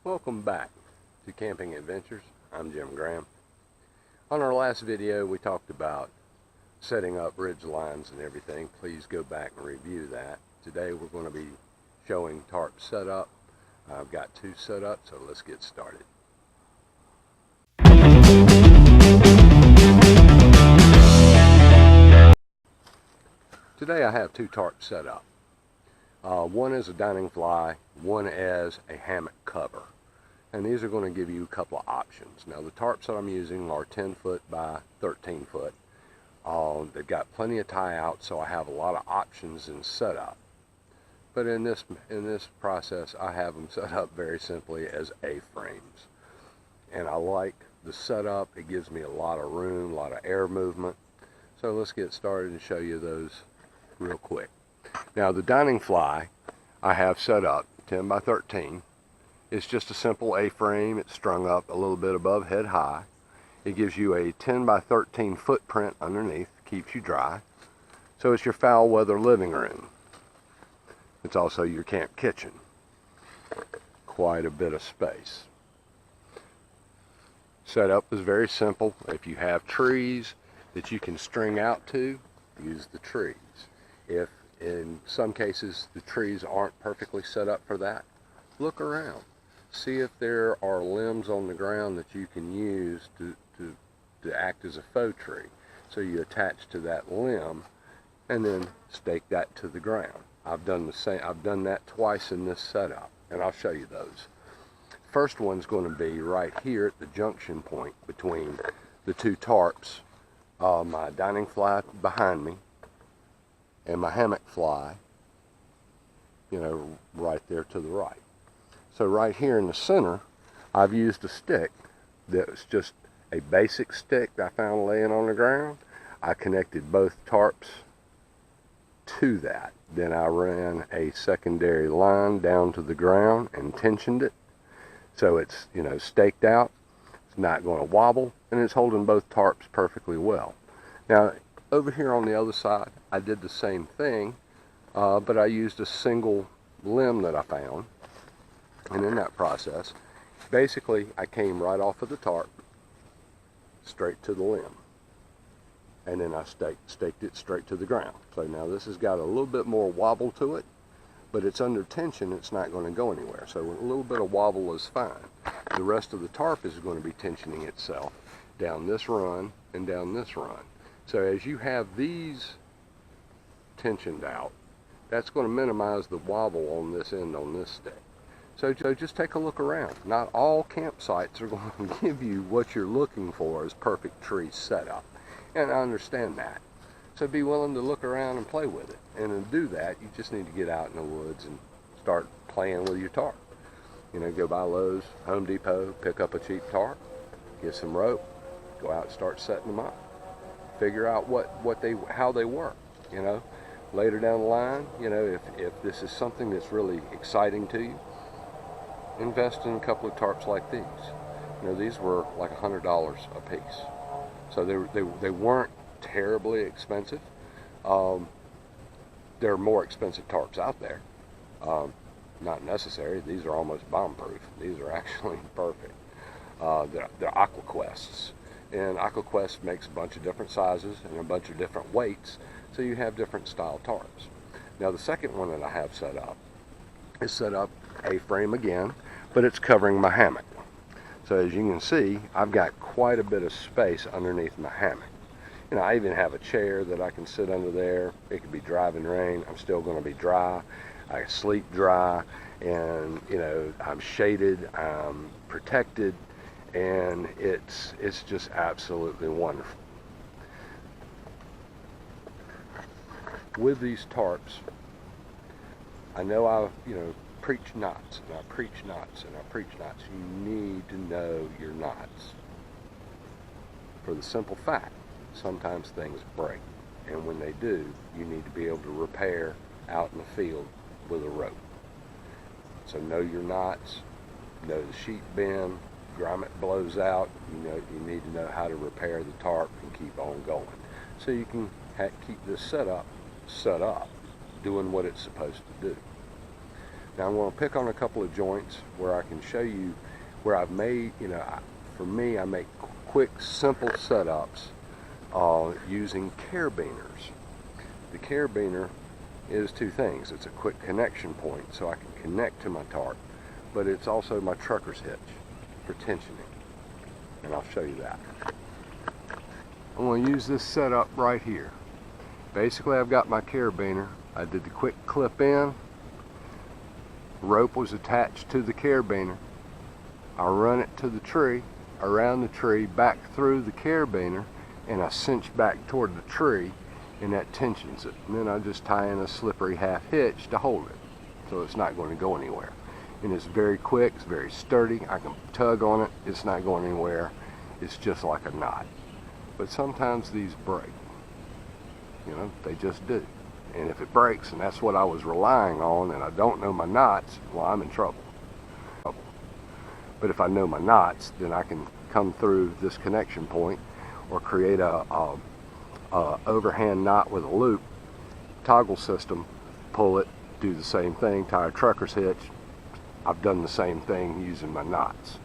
Welcome back to Camping Adventures. I'm Jim Graham. On our last video we talked about setting up ridge lines and everything. Please go back and review that. Today we're going to be showing tarp setup. I've got two set up, so let's get started. Today I have two tarps set up. One is a dining fly, one as a hammock cover. And these are going to give you a couple of options. Now the tarps that I'm using are 10 foot by 13 foot. They've got plenty of tie out, so I have a lot of options in setup. But in this process, I have them set up very simply as A-frames. And I like the setup. It gives me a lot of room, a lot of air movement. So let's get started and show you those real quick. Now the dining fly I have set up 10 by 13. It's just a simple A-frame. It's strung up a little bit above head high. It gives you a 10 by 13 footprint underneath, keeps you dry. So it's your foul weather living room. It's also your camp kitchen. Quite a bit of space. Setup is very simple. If you have trees that you can string out to, use the trees. If in some cases the trees aren't perfectly set up for that, look around. See if there are limbs on the ground that you can use to act as a faux tree. So you attach to that limb and then stake that to the ground. I've done the same. I've done that twice in this setup, and I'll show you those. First one's going to be right here at the junction point between the two tarps. My dining fly behind me and my hammock fly, right there to the right. So right here in the center, I've used a stick that's just a basic stick I found laying on the ground. I connected both tarps to that. Then I ran a secondary line down to the ground and tensioned it. So it's, staked out. It's not going to wobble, and it's holding both tarps perfectly well. Now, over here on the other side, I did the same thing, but I used a single limb that I found. And in that process, basically, I came right off of the tarp, straight to the limb. And then I staked it straight to the ground. So now this has got a little bit more wobble to it, but it's under tension, it's not going to go anywhere. So a little bit of wobble is fine. The rest of the tarp is going to be tensioning itself down this run and down this run. So as you have these tensioned out, that's going to minimize the wobble on this end on this stick. So just take a look around. Not all campsites are going to give you what you're looking for as perfect tree setup. And I understand that. So be willing to look around and play with it. And to do that, you just need to get out in the woods and start playing with your tarp. Go by Lowe's, Home Depot, pick up a cheap tarp, get some rope, go out and start setting them up. Figure out how they work, Later down the line, if this is something that's really exciting to you, invest in a couple of tarps like these. These were like $100 a piece. So they weren't terribly expensive. There are more expensive tarps out there. Not necessary. These are almost bomb-proof. These are actually perfect. They're AquaQuests. And AquaQuest makes a bunch of different sizes and a bunch of different weights, so you have different style tarps. Now the second one that I have set up is set up A-frame again, but it's covering my hammock. So as you can see, I've got quite a bit of space underneath my hammock. I even have a chair that I can sit under there. It could be driving rain. I'm still going to be dry. I sleep dry, and I'm shaded, I'm protected, and it's just absolutely wonderful. With these tarps, I know I preach knots, and I preach knots, and I preach knots. You need to know your knots. For the simple fact, sometimes things break, and when they do, you need to be able to repair out in the field with a rope. So know your knots, know the sheet bend, grommet blows out, you need to know how to repair the tarp and keep on going. So you can keep this set up, doing what it's supposed to do. Now I'm going to pick on a couple of joints where I can show you where I've made, for me, I make quick, simple setups using carabiners. The carabiner is two things. It's a quick connection point so I can connect to my tarp, but it's also my trucker's hitch for tensioning, and I'll show you that. I'm going to use this setup right here. Basically, I've got my carabiner. I did the quick clip in. Rope was attached to the carabiner. I run it to the tree, around the tree, back through the carabiner, and I cinch back toward the tree, and that tensions it. And then I just tie in a slippery half hitch to hold it, so it's not going to go anywhere. And it's very quick, it's very sturdy. I can tug on it, it's not going anywhere. It's just like a knot. But sometimes these break. They just do. And if it breaks, and that's what I was relying on, and I don't know my knots, well, I'm in trouble. But if I know my knots, then I can come through this connection point or create a overhand knot with a loop, toggle system, pull it, do the same thing, tie a trucker's hitch. I've done the same thing using my knots.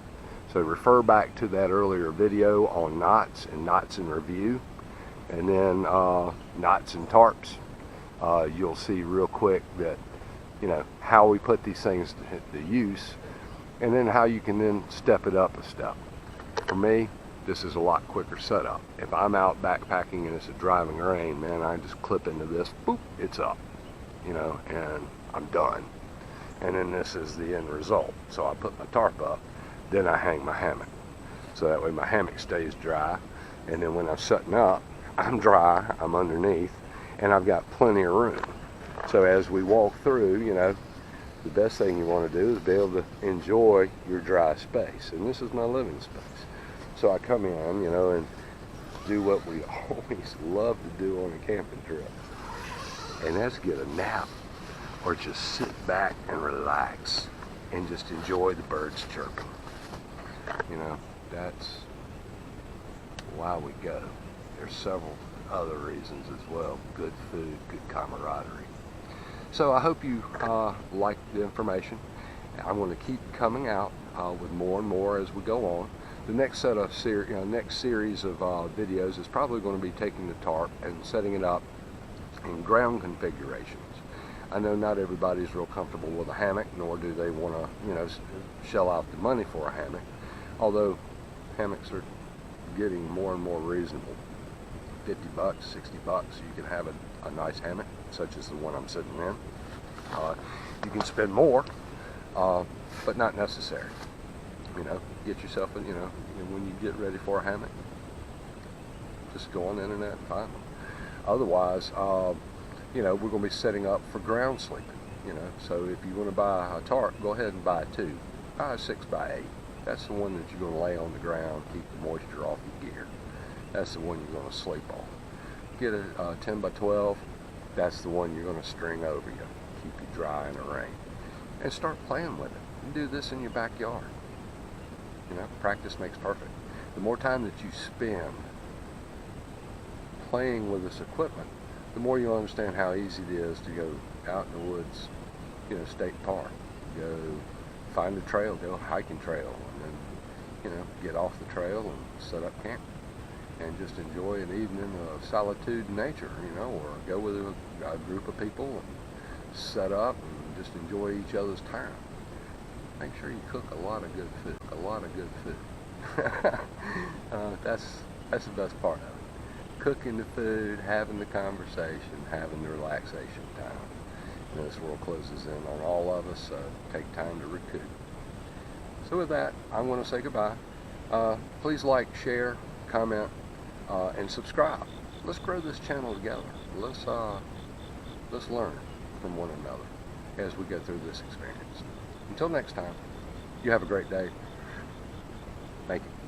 So refer back to that earlier video on knots and knots in review, and then knots and tarps. You'll see real quick that how we put these things to use, and then how you can then step it up a step. For me, this is a lot quicker setup. If I'm out backpacking and it's a driving rain, man, I just clip into this, boop, it's up, and I'm done. And then this is the end result. So I put my tarp up, then I hang my hammock. So that way my hammock stays dry, and then when I'm setting up, I'm dry, I'm underneath, and I've got plenty of room. So as we walk through, the best thing you want to do is be able to enjoy your dry space. And this is my living space. So I come in, and do what we always love to do on a camping trip. And that's get a nap, or just sit back and relax and just enjoy the birds chirping. That's why we go. There's several other reasons as well. Good food, good camaraderie. So I hope you like the information. I'm going to keep coming out with more and more as we go on. The next set of next series of videos is probably going to be taking the tarp and setting it up in ground configurations. I know not everybody's real comfortable with a hammock, nor do they want to, shell out the money for a hammock. Although hammocks are getting more and more reasonable. 50 bucks, 60 bucks, you can have a nice hammock, such as the one I'm sitting in. You can spend more, but not necessary. Get yourself, when you get ready for a hammock, just go on the internet and find them. Otherwise, we're going to be setting up for ground sleeping. So if you want to buy a tarp, go ahead and buy two. Buy a 6x8. That's the one that you're going to lay on the ground, keep the moisture off your gear. That's the one you're going to sleep on. Get a 10x12. That's the one you're going to string over you, keep you dry in the rain. And start playing with it. You can do this in your backyard. Practice makes perfect. The more time that you spend playing with this equipment, the more you'll understand how easy it is to go out in the woods, state park, go find a trail, go hiking trail, and then, get off the trail and set up camp and just enjoy an evening of solitude in nature, or go with a group of people and set up and just enjoy each other's time. Make sure you cook a lot of good food, that's the best part of it. Cooking the food, having the conversation, having the relaxation time. And this world closes in on all of us, so take time to recoup. So with that, I'm going to say goodbye. Please like, share, comment, and subscribe. Let's grow this channel together. Let's learn from one another as we go through this experience. Until next time, you have a great day. Thank you.